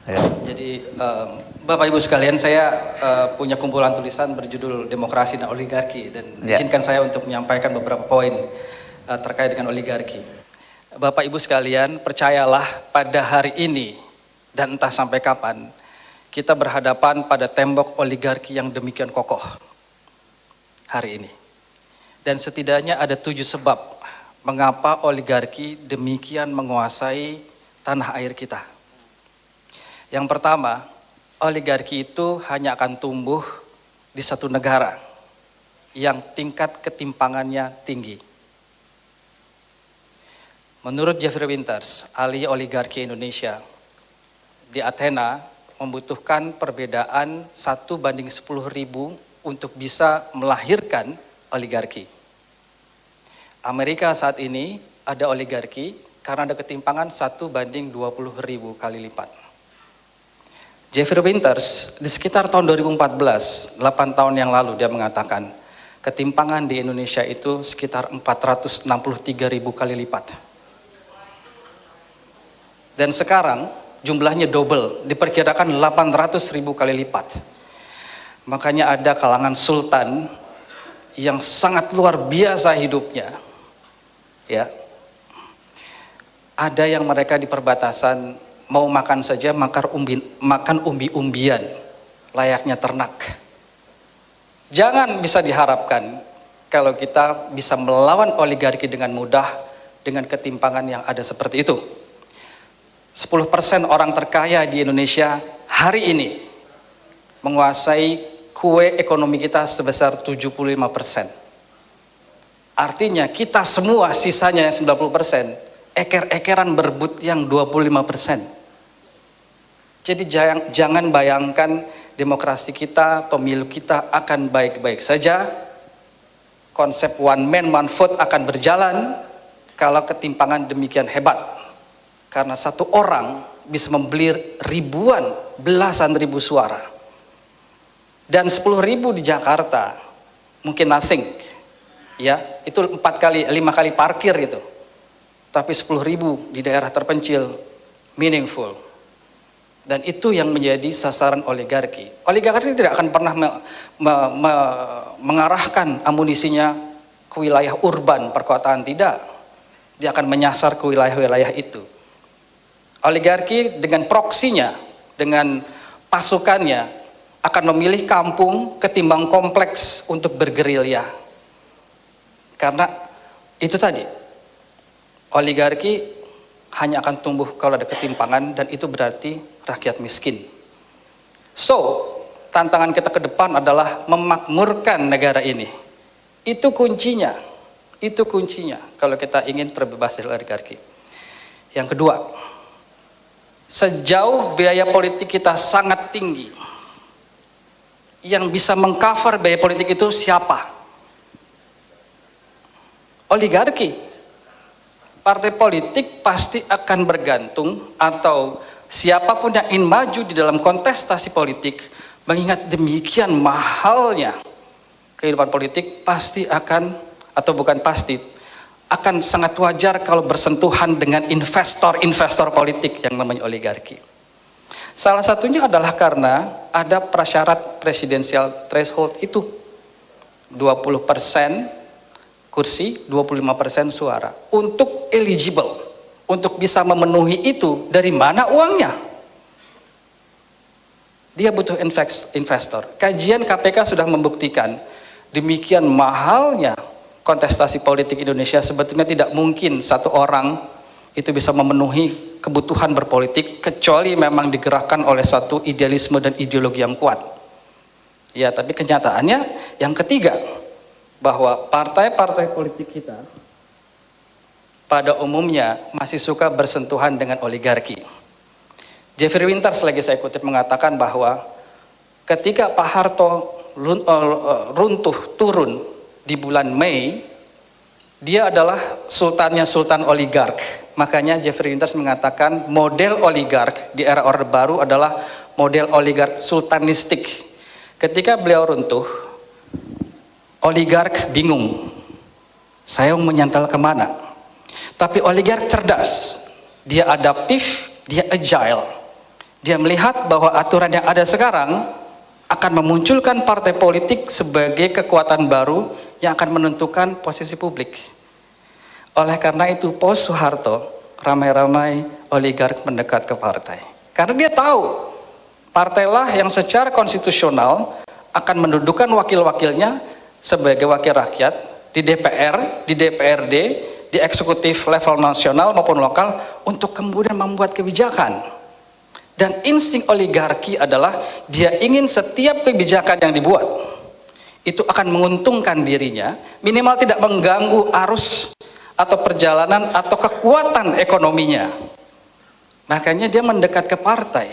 Ya. Jadi Bapak Ibu sekalian, saya punya kumpulan tulisan berjudul Demokrasi dan Oligarki, dan izinkan saya untuk menyampaikan beberapa poin terkait dengan oligarki. Bapak Ibu sekalian, percayalah pada hari ini dan entah sampai kapan kita berhadapan pada tembok oligarki yang demikian kokoh hari ini. Dan setidaknya ada 7 sebab mengapa oligarki demikian menguasai tanah air kita. Yang pertama, oligarki itu hanya akan tumbuh di satu negara yang tingkat ketimpangannya tinggi. Menurut Jeffrey Winters, ahli oligarki Indonesia, di Athena membutuhkan perbedaan 1/10.000 untuk bisa melahirkan oligarki. Amerika saat ini ada oligarki karena ada ketimpangan 1/20.000 kali lipat. Jeffrey Winters di sekitar tahun 2014, 8 tahun yang lalu, dia mengatakan ketimpangan di Indonesia itu sekitar 463.000 kali lipat. Dan sekarang jumlahnya double, diperkirakan 800.000 kali lipat. Makanya ada kalangan sultan yang sangat luar biasa hidupnya. Ya. Ada yang mereka di perbatasan mau makan saja makan umbi-umbian layaknya ternak. Jangan bisa diharapkan kalau kita bisa melawan oligarki dengan mudah dengan ketimpangan yang ada seperti itu. 10% orang terkaya di Indonesia hari ini menguasai kue ekonomi kita sebesar 75%. Artinya kita semua sisanya yang 90%, eker-ekeran berebut yang 25%. Jadi jangan bayangkan demokrasi kita, pemilu kita akan baik-baik saja. Konsep one man one vote akan berjalan kalau ketimpangan demikian hebat. Karena satu orang bisa membeli ribuan, belasan ribu suara. Dan 10.000 di Jakarta mungkin nothing. Ya, itu 5 kali parkir itu. Tapi 10.000 di daerah terpencil meaningful. Dan itu yang menjadi sasaran oligarki. Oligarki tidak akan pernah mengarahkan amunisinya ke wilayah urban, perkotaan, tidak. Dia akan menyasar ke wilayah-wilayah itu. Oligarki dengan proksinya, dengan pasukannya, akan memilih kampung ketimbang kompleks untuk bergerilya. Karena itu tadi, oligarki hanya akan tumbuh kalau ada ketimpangan, dan itu berarti rakyat miskin. So, tantangan kita ke depan adalah memakmurkan negara ini. Itu kuncinya. Itu kuncinya kalau kita ingin terbebas dari oligarki. Yang kedua, sejauh biaya politik kita sangat tinggi, yang bisa mengcover biaya politik itu siapa? Oligarki. Partai politik pasti akan bergantung, atau siapapun yang ingin maju di dalam kontestasi politik, mengingat demikian mahalnya kehidupan politik, pasti akan, atau bukan pasti, akan sangat wajar kalau bersentuhan dengan investor politik yang namanya oligarki. Salah satunya adalah karena ada prasyarat presidensial threshold itu, 20% kursi, 25% suara. Untuk eligible, untuk bisa memenuhi itu, dari mana uangnya? Dia butuh investor. Kajian KPK sudah membuktikan demikian mahalnya kontestasi politik Indonesia. Sebetulnya tidak mungkin satu orang itu bisa memenuhi kebutuhan berpolitik kecuali memang digerakkan oleh satu idealisme dan ideologi yang kuat. Ya, tapi kenyataannya yang ketiga, bahwa partai-partai politik kita pada umumnya masih suka bersentuhan dengan oligarki. Jeffrey Winters, lagi saya kutip, mengatakan bahwa ketika Pak Harto turun di bulan Mei, dia adalah sultannya sultan oligark. Makanya Jeffrey Winters mengatakan model oligark di era Orde Baru adalah model oligark sultanistik. Ketika beliau runtuh, oligark bingung, saya mau menyantal kemana? Tapi oligark cerdas, dia adaptif, dia agile. Dia melihat bahwa aturan yang ada sekarang akan memunculkan partai politik sebagai kekuatan baru yang akan menentukan posisi publik. Oleh karena itu, pos Soeharto ramai-ramai oligark mendekat ke partai. Karena dia tahu, partailah yang secara konstitusional akan mendudukan wakil-wakilnya sebagai wakil rakyat di DPR, di DPRD, di eksekutif level nasional maupun lokal untuk kemudian membuat kebijakan. Dan insting oligarki adalah dia ingin setiap kebijakan yang dibuat itu akan menguntungkan dirinya, minimal tidak mengganggu arus atau perjalanan atau kekuatan ekonominya. Makanya dia mendekat ke partai.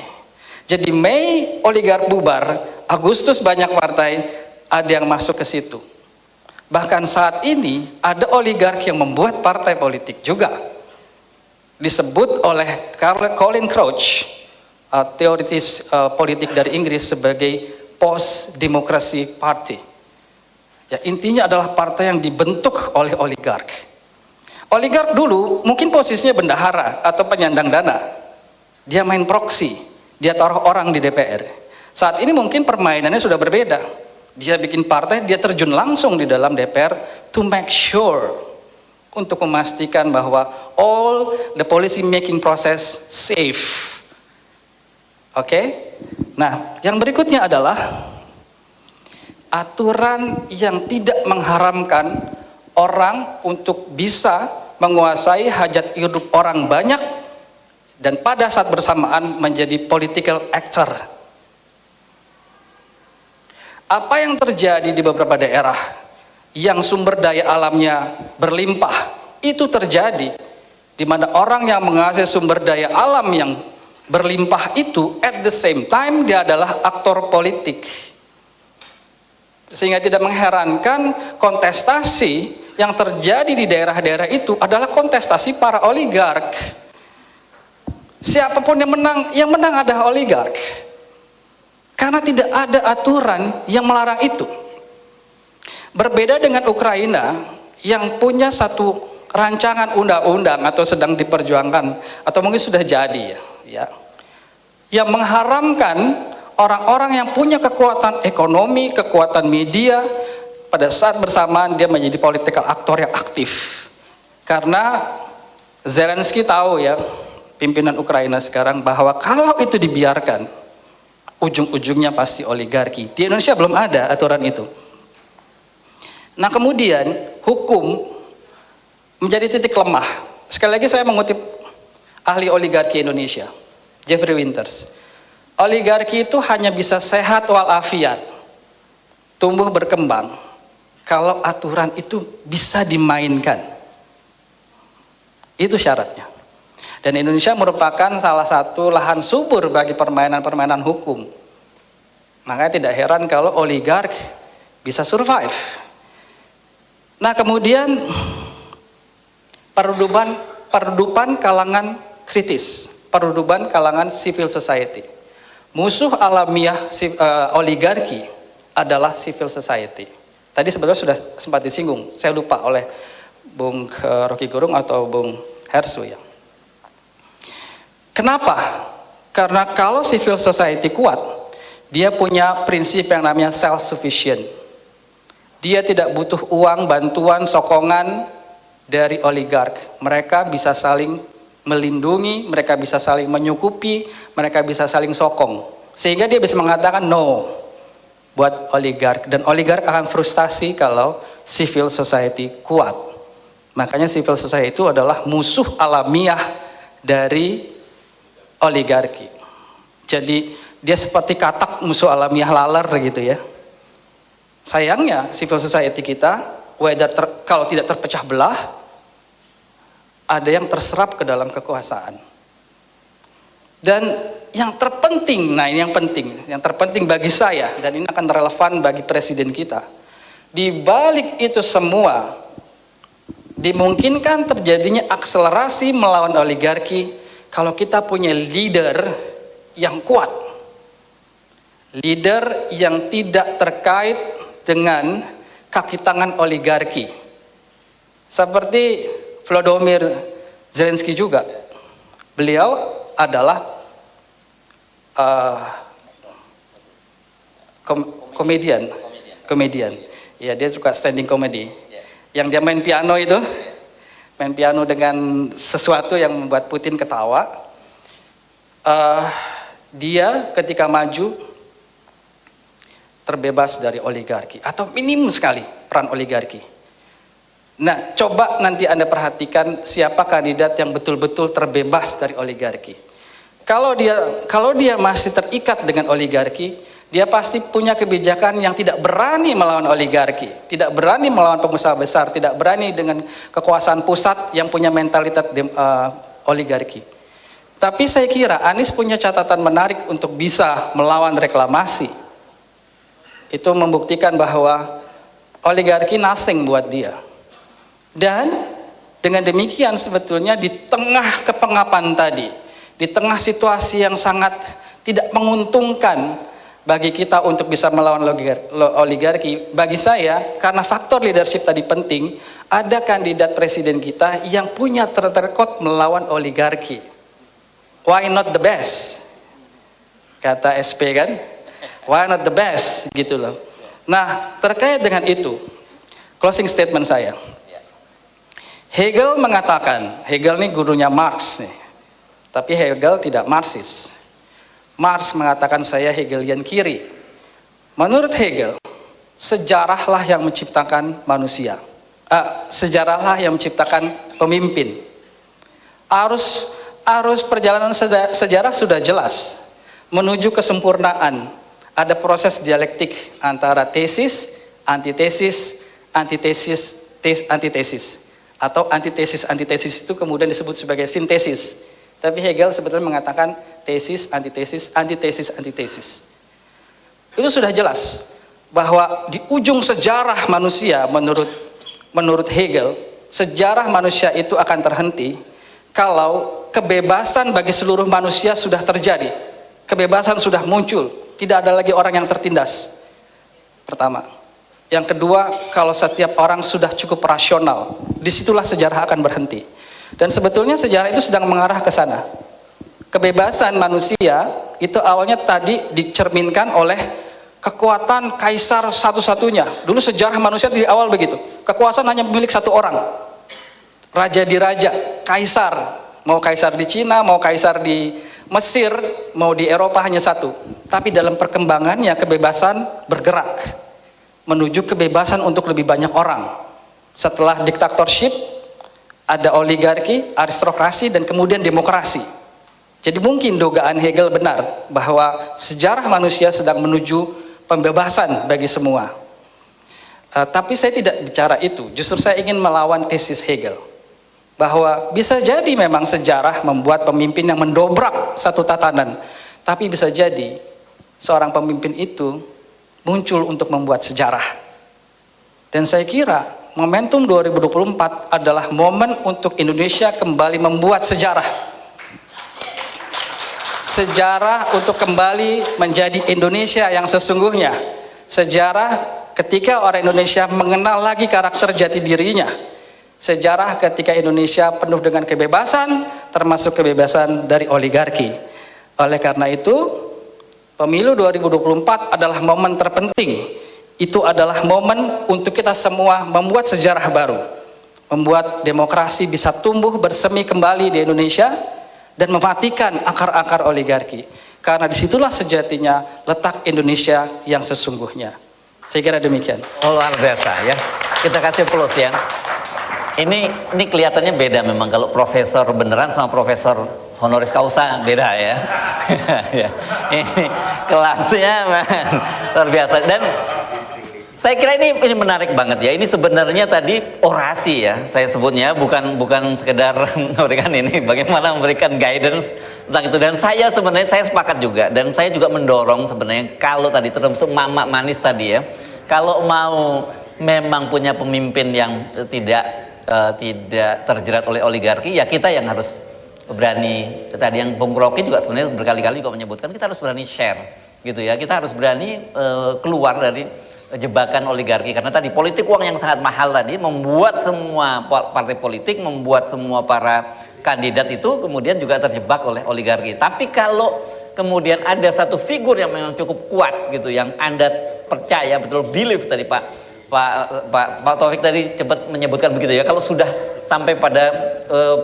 Jadi Mei oligark bubar, Agustus banyak partai, ada yang masuk ke situ. Bahkan saat ini ada oligark yang membuat partai politik juga. Disebut oleh Colin Crouch, teoritis politik dari Inggris, sebagai post-democracy party. Ya, intinya adalah partai yang dibentuk oleh oligark. Oligark dulu mungkin posisinya bendahara atau penyandang dana. Dia main proksi, dia taruh orang di DPR. Saat ini mungkin permainannya sudah berbeda. Dia bikin partai, dia terjun langsung di dalam DPR to make sure, untuk memastikan bahwa all the policy making process safe. Oke? Nah, yang berikutnya adalah aturan yang tidak mengharamkan orang untuk bisa menguasai hajat hidup orang banyak dan pada saat bersamaan menjadi political actor. Apa yang terjadi di beberapa daerah yang sumber daya alamnya berlimpah, itu terjadi di mana orang yang menguasai sumber daya alam yang berlimpah itu at the same time dia adalah aktor politik. Sehingga tidak mengherankan kontestasi yang terjadi di daerah-daerah itu adalah kontestasi para oligark. Siapapun yang menang adalah oligark. Karena tidak ada aturan yang melarang itu. Berbeda dengan Ukraina yang punya satu rancangan undang-undang atau sedang diperjuangkan atau mungkin sudah jadi ya. Yang mengharamkan orang-orang yang punya kekuatan ekonomi, kekuatan media, pada saat bersamaan dia menjadi political aktor yang aktif. Karena Zelensky tahu ya, pimpinan Ukraina sekarang, bahwa kalau itu dibiarkan, ujung-ujungnya pasti oligarki. Di Indonesia belum ada aturan itu. Nah kemudian hukum menjadi titik lemah. Sekali lagi saya mengutip ahli oligarki Indonesia, Jeffrey Winters. Oligarki itu hanya bisa sehat walafiat, tumbuh berkembang, kalau aturan itu bisa dimainkan. Itu syaratnya. Dan Indonesia merupakan salah satu lahan subur bagi permainan-permainan hukum. Makanya tidak heran kalau oligark bisa survive. Nah kemudian peredupan kalangan kritis, peredupan kalangan civil society. Musuh alamiah oligarki adalah civil society. Tadi sebetulnya sudah sempat disinggung, saya lupa oleh Bung Rocky Gerung atau Bung Hersu ya. Kenapa? Karena kalau civil society kuat, dia punya prinsip yang namanya self-sufficient. Dia tidak butuh uang, bantuan, sokongan dari oligark. Mereka bisa saling melindungi, mereka bisa saling menyukupi, mereka bisa saling sokong. Sehingga dia bisa mengatakan no buat oligark. Dan oligark akan frustasi kalau civil society kuat. Makanya civil society itu adalah musuh alamiah dari oligarki. Jadi dia seperti katak musuh alamiah laler gitu ya. Sayangnya civil society kita kalau tidak terpecah belah, ada yang terserap ke dalam kekuasaan. Dan yang terpenting, nah ini yang terpenting bagi saya, dan ini akan relevan bagi presiden kita. Di balik itu semua, dimungkinkan terjadinya akselerasi melawan oligarki kalau kita punya leader yang kuat. Leader yang tidak terkait dengan kaki tangan oligarki. Seperti Volodymyr Zelensky juga. Beliau adalah eh, komedian, ya dia suka standing comedy, yang dia main piano itu, main piano dengan sesuatu yang membuat Putin ketawa. Dia ketika maju terbebas dari oligarki, atau minim sekali peran oligarki. Nah, coba nanti Anda perhatikan siapa kandidat yang betul-betul terbebas dari oligarki. Kalau dia masih terikat dengan oligarki, dia pasti punya kebijakan yang tidak berani melawan oligarki, tidak berani melawan pengusaha besar, tidak berani dengan kekuasaan pusat yang punya mentalitas oligarki. Tapi saya kira Anies punya catatan menarik untuk bisa melawan reklamasi. Itu membuktikan bahwa oligarki nothing buat dia. Dan dengan demikian sebetulnya di tengah kepengapan tadi, di tengah situasi yang sangat tidak menguntungkan bagi kita untuk bisa melawan oligarki, bagi saya karena faktor leadership tadi penting, ada kandidat presiden kita yang punya track record melawan oligarki. Why not the best? Kata SP kan? Why not the best? Gitu loh. Nah, terkait dengan itu, closing statement saya. Hegel mengatakan, Hegel ini gurunya Marx nih. Tapi Hegel tidak Marxis. Marx mengatakan saya Hegelian kiri. Menurut Hegel, sejarahlah yang menciptakan manusia. Sejarahlah yang menciptakan pemimpin. Arus perjalanan sejarah sudah jelas menuju kesempurnaan. Ada proses dialektik antara tesis, antitesis, antitesis. Atau antitesis itu kemudian disebut sebagai sintesis. Tapi Hegel sebetulnya mengatakan tesis, antitesis. Itu sudah jelas bahwa di ujung sejarah manusia menurut Hegel, sejarah manusia itu akan terhenti kalau kebebasan bagi seluruh manusia sudah terjadi. Kebebasan sudah muncul. Tidak ada lagi orang yang tertindas. Pertama. Yang kedua, kalau setiap orang sudah cukup rasional, disitulah sejarah akan berhenti. Dan sebetulnya sejarah itu sedang mengarah ke sana. Kebebasan manusia itu awalnya tadi dicerminkan oleh kekuatan kaisar satu-satunya. Dulu sejarah manusia di awal begitu. Kekuasaan hanya milik satu orang. Raja diraja, kaisar. Mau kaisar di Cina, mau kaisar di Mesir, mau di Eropa hanya satu. Tapi dalam perkembangannya kebebasan bergerak menuju kebebasan untuk lebih banyak orang. Setelah diktatorship, ada oligarki, aristokrasi, dan kemudian demokrasi. Jadi mungkin dugaan Hegel benar bahwa sejarah manusia sedang menuju pembebasan bagi semua. Tapi saya tidak bicara itu. Justru saya ingin melawan tesis Hegel. Bahwa bisa jadi memang sejarah membuat pemimpin yang mendobrak satu tatanan. Tapi bisa jadi seorang pemimpin itu muncul untuk membuat sejarah. Dan saya kira momentum 2024 adalah momen untuk Indonesia kembali membuat sejarah. Sejarah untuk kembali menjadi Indonesia yang sesungguhnya. Sejarah ketika orang Indonesia mengenal lagi karakter jati dirinya. Sejarah ketika Indonesia penuh dengan kebebasan, termasuk kebebasan dari oligarki. Oleh karena itu, pemilu 2024 adalah momen terpenting. Itu adalah momen untuk kita semua membuat sejarah baru. Membuat demokrasi bisa tumbuh bersemi kembali di Indonesia dan mematikan akar-akar oligarki. Karena disitulah sejatinya letak Indonesia yang sesungguhnya. Saya kira demikian. Oh, luar biasa ya. Kita kasih plus ya. Ini kelihatannya beda memang kalau profesor beneran sama profesor honoris causa beda ya. Ya. Ini kelasnya man, luar biasa. Dan saya kira ini menarik banget ya. Ini sebenarnya tadi orasi ya saya sebutnya, bukan sekedar memberikan ini, bagaimana memberikan guidance tentang itu. Dan saya sebenarnya saya sepakat juga, dan saya juga mendorong sebenarnya kalau tadi termasuk mama manis tadi ya, kalau mau memang punya pemimpin yang tidak terjerat oleh oligarki, ya kita yang harus berani. Tadi yang Bung Rocky juga sebenarnya berkali-kali juga menyebutkan kita harus berani share gitu ya, kita harus berani keluar dari jebakan oligarki, karena tadi politik uang yang sangat mahal tadi membuat semua partai politik, membuat semua para kandidat itu kemudian juga terjebak oleh oligarki. Tapi kalau kemudian ada satu figur yang memang cukup kuat gitu, yang Anda percaya betul, believe tadi Pak Taufik tadi cepat menyebutkan begitu ya, kalau sudah sampai pada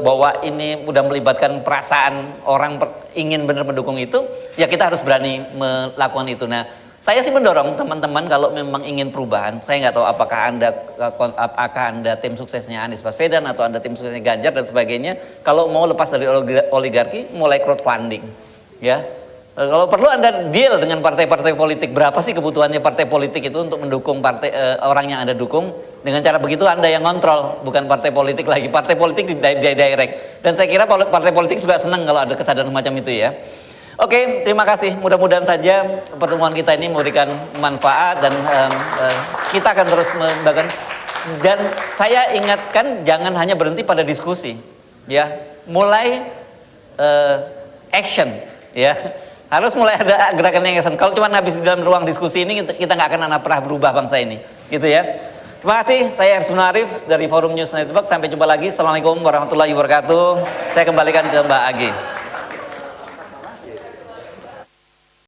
bahwa ini udah melibatkan perasaan orang ingin benar mendukung itu, ya kita harus berani melakukan itu. Nah, saya sih mendorong teman-teman kalau memang ingin perubahan, saya nggak tahu apakah anda tim suksesnya Anies Baswedan atau Anda tim suksesnya Ganjar dan sebagainya, kalau mau lepas dari oligarki, mulai crowdfunding, ya. Kalau perlu Anda deal dengan partai-partai politik, berapa sih kebutuhannya partai politik itu untuk mendukung orang yang Anda dukung. Dengan cara begitu Anda yang kontrol, bukan partai politik lagi. Partai politik di direct. Dan saya kira partai politik juga senang kalau ada kesadaran macam itu ya. Oke, terima kasih. Mudah-mudahan saja pertemuan kita ini memberikan manfaat dan kita akan terus membangun. Dan saya ingatkan jangan hanya berhenti pada diskusi, ya. Mulai action, ya. Harus mulai ada gerakan yang action. Kalau cuma habis di dalam ruang diskusi ini kita nggak akan pernah berubah bangsa ini, gitu ya. Terima kasih. Saya Arsun Arif dari Forum News Network. Sampai jumpa lagi. Assalamualaikum warahmatullahi wabarakatuh. Saya kembalikan ke Mbak Agi.